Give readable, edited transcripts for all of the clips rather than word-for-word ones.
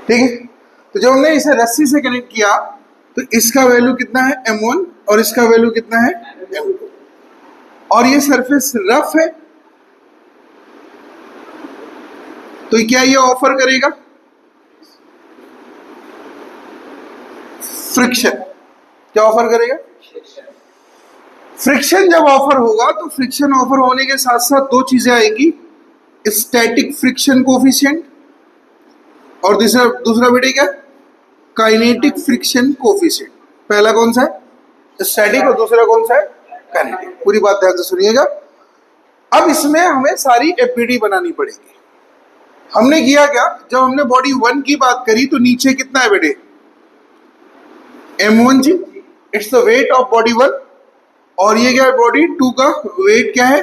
ठीक है। तो जब हमने इसे रस्सी से कनेक्ट किया तो इसका वैल्यू कितना है m1 और इसका वैल्यू कितना है m2, और ये सरफेस रफ है तो क्या ये ऑफर करेगा फ्रिक्शन। क्या ऑफर करेगा? फ्रिक्शन जब ऑफर होगा तो फ्रिक्शन ऑफर होने के साथ साथ दो चीजें आएंगी, स्टैटिक फ्रिक्शन कोफिशिएंट और दूसरा दूसरा बेटे क्या, काइनेटिक फ्रिक्शन कोफिशिएंट। पहला कौन सा है स्टैटिक और दूसरा कौन सा है काइनेटिक। पूरी बात ध्यान से सुनिएगा। अब इसमें हमें सारी एफबीडी बनानी पड़ेगी। हमने किया क्या, जब हमने बॉडी 1 की बात करी तो नीचे कितना है बेटे m1 G, it's the weight of body 1, और ये क्या है बॉडी 2 का वेट क्या है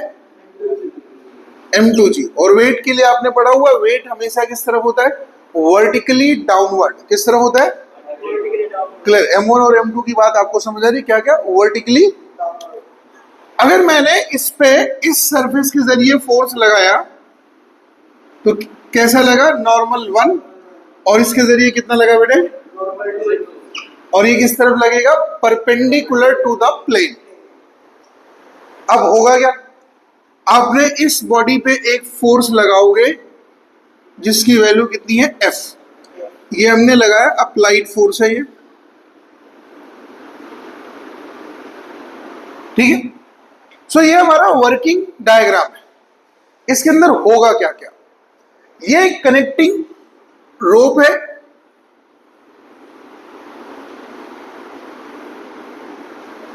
m2 जी। और वेट के लिए आपने पढ़ा हुआ वेट हमेशा किस तरफ होता है वर्टिकली डाउनवर्ड। किस तरफ होता है क्लियर। m1 और m2 की बात आपको समझ आ रही क्या क्या वर्टिकली। अगर मैंने इस पे इस सरफेस के जरिए फोर्स लगाया तो कैसा लगा नॉर्मल 1, और इसके जरिए कितना लगा बेटे, और ये किस तरफ लगेगा परपेंडिकुलर टू द प्लेन। अब होगा क्या, आपने इस बॉडी पे एक फोर्स लगाओगे जिसकी वैल्यू कितनी है F, ये हमने लगाया अप्लाइड फोर्स है ये, ठीक है। सो ये हमारा वर्किंग डायग्राम है। इसके अंदर होगा क्या क्या, ये कनेक्टिंग रोप है,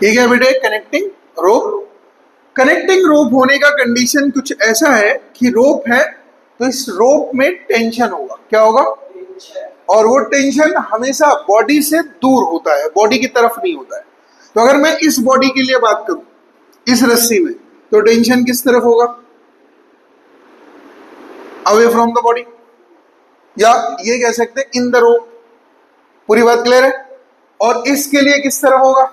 ये क्या बेटे कनेक्टिंग रोप। कनेक्टिंग रोप होने का कंडीशन कुछ ऐसा है कि रोप है तो इस रोप में टेंशन होगा। क्या होगा, और वो टेंशन हमेशा बॉडी से दूर होता है, बॉडी की तरफ नहीं होता है। तो अगर मैं इस बॉडी के लिए बात करूं इस रस्सी में तो टेंशन किस तरफ होगा अवे फ्रॉम द बॉडी, या ये कह सकते हैं इन द रोप। पूरी बात क्लियर है। और इसके लिए किस तरफ होगा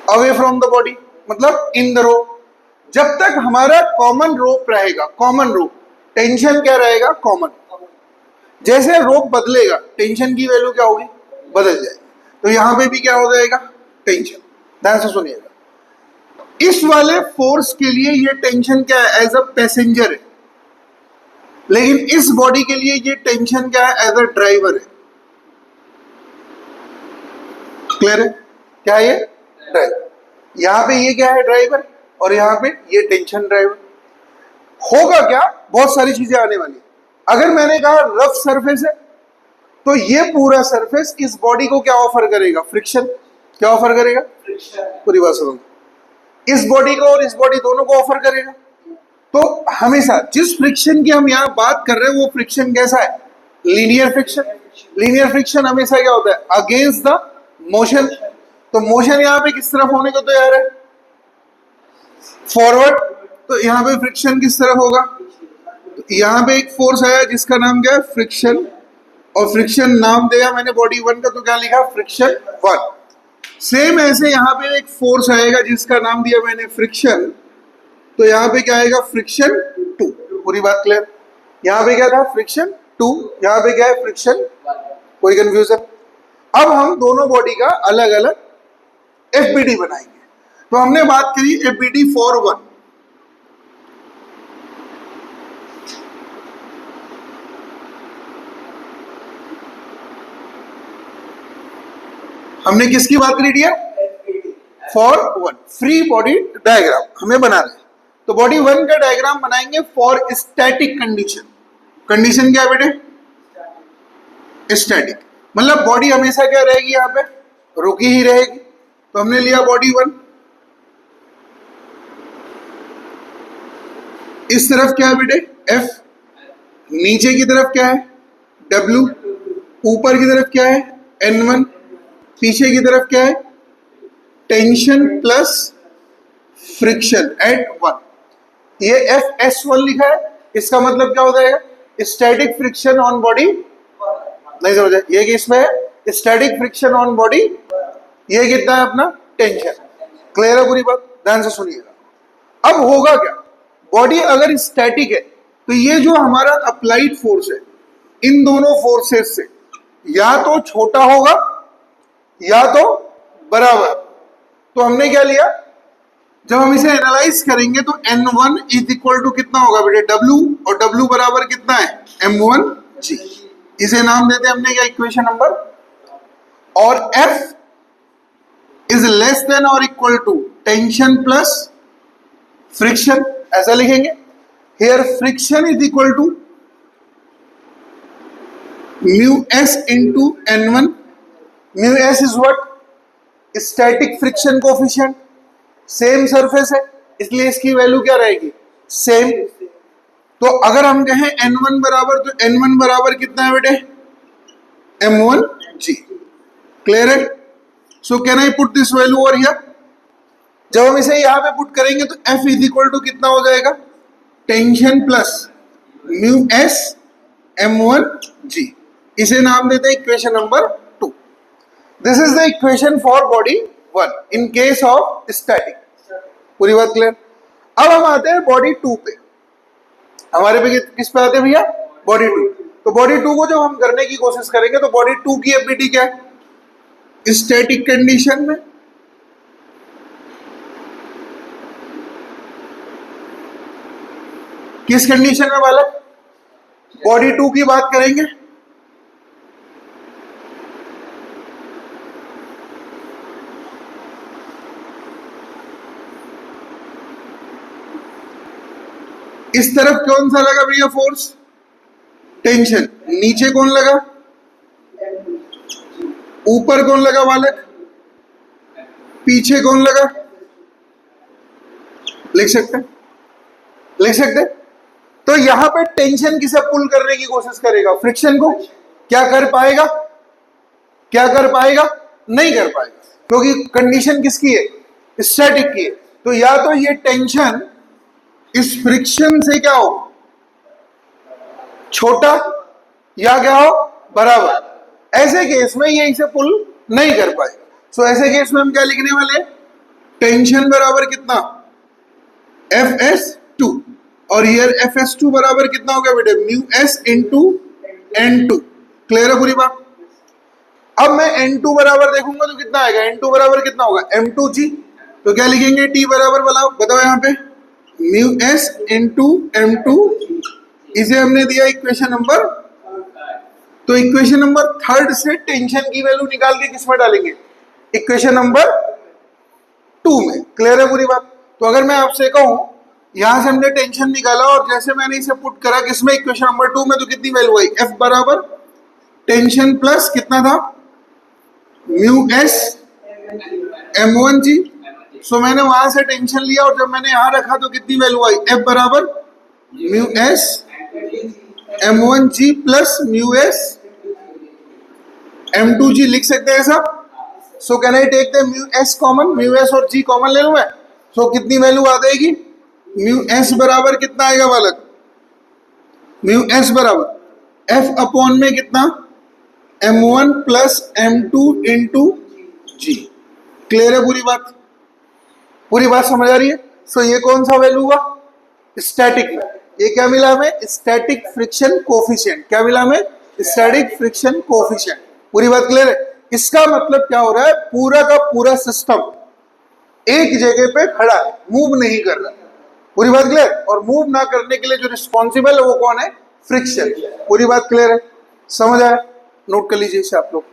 अवे फ्रॉम द बॉडी, मतलब इन द रोप। जब तक हमारा कॉमन रोप रहेगा, कॉमन रोप, टेंशन क्या रहेगा कॉमन। जैसे रोप बदलेगा टेंशन की वैल्यू क्या होगी बदल जाएगी। तो यहां पे भी क्या हो जाएगा टेंशन। ध्यान से सुनिएगा, इस वाले फोर्स के लिए ये टेंशन क्या है एज अ पैसेंजर है, लेकिन इस बॉडी के लिए ये टेंशन क्या है एज अ ड्राइवर है। क्लियर है, क्या है ये ड्राइवर। यहां पे ये क्या है ड्राइवर, और यहां पे ये टेंशन ड्राइवर। होगा क्या, बहुत सारी चीजें आने वाली। अगर मैंने कहा रफ सरफेस है तो ये पूरा सरफेस इस बॉडी को क्या ऑफर करेगा फ्रिक्शन। क्या ऑफर करेगा पूरी बात सुनो, इस बॉडी को और इस बॉडी दोनों को ऑफर करेगा। तो हमेशा जिस फ्रिक्शन की हम यहाँ बात कर रहे हैं वो फ्रिक्शन कैसा है लीनियर फ्रिक्शन। लीनियर फ्रिक्शन हमेशा क्या होता है अगेंस्ट द मोशन। तो मोशन यहाँ पे किस तरफ होने को तैयार है फॉरवर्ड, तो यहाँ पे फ्रिक्शन किस तरफ होगा। तो यहाँ पे एक फोर्स आया जिसका नाम क्या है फ्रिक्शन, और फ्रिक्शन नाम दिया मैंने बॉडी 1 का तो क्या लिखा फ्रिक्शन 1। सेम ऐसे यहाँ पे एक फोर्स आएगा जिसका नाम दिया मैंने फ्रिक्शन, तो यहाँ पे क्या आएगा फ्रिक्शन 2। पूरी बात क्लियर। यहाँ पे क्या था फ्रिक्शन 2, यहाँ पे क्या है फ्रिक्शन। कोई कंफ्यूजन। अब हम दोनों बॉडी का अलग अलग एफबीडी बनाएंगे। तो हमने बात करी एफबीडी फॉर 1, हमने किसकी बात करी dear for 1 free body diagram हमें बनाना है। तो बॉडी 1 का डायग्राम बनाएंगे फॉर स्टैटिक कंडीशन। कंडीशन क्या है बेटे स्टैटिक, मतलब बॉडी हमेशा क्या रहेगी यहाँ पे रुकी ही रहेगी। तो हमने लिया बॉडी 1, इस तरफ क्या है बेटे F, नीचे की तरफ क्या है W, ऊपर की तरफ क्या है N1, पीछे की तरफ क्या है टेंशन प्लस फ्रिक्शन एट 1। ये FS1 लिखा है, इसका मतलब क्या हो जाएगा स्टैटिक फ्रिक्शन ऑन बॉडी। नहीं समझे, ये किसमें है स्टैटिक फ्रिक्शन ऑन बॉडी, ये कितना है अपना टेंशन। क्लियर है पूरी बात, ध्यान से सुनिएगा। अब होगा क्या, बॉडी अगर स्टैटिक है तो ये जो हमारा अप्लाइड फोर्स है, इन दोनों फोर्सेस से या तो छोटा होगा या तो बराबर। तो हमने क्या लिया, जब हम इसे एनालाइज करेंगे तो N1 इज इक्वल टू कितना होगा बेटे, W, और W बराबर कितना है, M1G। इसे नाम देते हमने क्या, इक्वेशन नंबर। और F इज लेस देन और equal to tension plus friction, ऐसा लिखेंगे। Here friction is equal to mu S into N1। Mu S is what, static friction coefficient. Same surface है इसलिए इसकी वैल्यू क्या रहेगी, सेम। तो अगर हम कहें N1 बराबर, तो N1 बराबर कितना है बेटे, M1G। क्लियर है? सो can I put this value over here. जब हम इसे यहां पे पुट करेंगे तो F इज इक्वल टू कितना हो जाएगा, tension plus mu S M1G। इसे नाम देते हैं equation number 2। This is the equation for body 1 in case of static. पूरी बात क्लियर? अब हम आते हैं बॉडी 2 पे। हमारे पे किस पे आते हैं भैया, बॉडी 2। तो बॉडी 2 को जब हम करने की कोशिश करेंगे तो बॉडी 2 की एबिलिटी क्या है, स्टैटिक कंडीशन में किस कंडीशन में बालक, बॉडी 2 की बात करेंगे। इस तरफ कौन सा लगा भैया फोर्स, टेंशन। नीचे कौन लगा, ऊपर कौन लगा बालक, पीछे कौन लगा। लिख सकते, लिख सकते। तो यहां पे टेंशन किसे पुल करने की कोशिश करेगा, फ्रिक्शन को। क्या कर पाएगा, क्या कर पाएगा, नहीं कर पाएगा, क्योंकि कंडीशन किसकी है, स्टैटिक की है। तो या तो ये टेंशन इस फ्रिक्शन से क्या हो, छोटा, या क्या हो, बराबर। ऐसे केस में ये इसे पुल नहीं कर पाएगा। सो ऐसे केस में हम क्या लिखने वाले हैं, टेंशन बराबर कितना, Fs2। और हियर Fs2 बराबर कितना हो गया बेटे, mu S into N2। Clear है पूरी बात? अब मैं N2 बराबर देखूंगा तो कितना आएगा, N2 बराबर कितना होगा, M2G। तो क्या लिखेंगे, T बराबर बताओ यहाँ पे, म्यू एस इंटू M2। इसे हमने दिया इक्वेशन नंबर। तो इक्वेशन नंबर 3 से टेंशन की वैल्यू निकाल के किस में डालेंगे, इक्वेशन नंबर 2 में। क्लियर है पूरी बात? तो अगर मैं आपसे कहूं, यहां से हमने टेंशन निकाला और जैसे मैंने इसे पुट करा किसमें, इक्वेशन नंबर 2 में, तो कितनी वैल्यू आई, F बराबर टेंशन प्लस कितना था, म्यू एस M1G। सो मैंने वहां से टेंशन लिया और जब मैंने यहां रखा तो कितनी वैल्यू आई, F बराबर mu S M1G plus mu S M2G। लिख सकते हैं सब। So can I take the mu S common, mu S और G कॉमन ले लूं मैं। सो कितनी वैल्यू आ जाएगी, म्यू एस बराबर कितना आएगा बालक, म्यू एस बराबर F अपॉन में कितना, M1 plus M2 into G। Clear है पूरी बात? पूरी बात समझ आ रही है? सो ये कौन सा वैल्यू हुआ, स्टैटिक में। ये क्या मिला हमें, स्टैटिक फ्रिक्शन कोफिशिएंट। क्या मिला हमें, स्टैटिक फ्रिक्शन कोफिशिएंट। पूरी बात क्लियर है? इसका मतलब क्या हो रहा है, पूरा का पूरा सिस्टम एक जगह पे खड़ा है, मूव नहीं कर रहा। पूरी बात क्लियर? और मूव ना करने के लिए जो रिस्पॉन्सिबल है वो कौन है, फ्रिक्शन। पूरी बात क्लियर है? समझ आया? नोट कर लीजिए इसे आप लोग।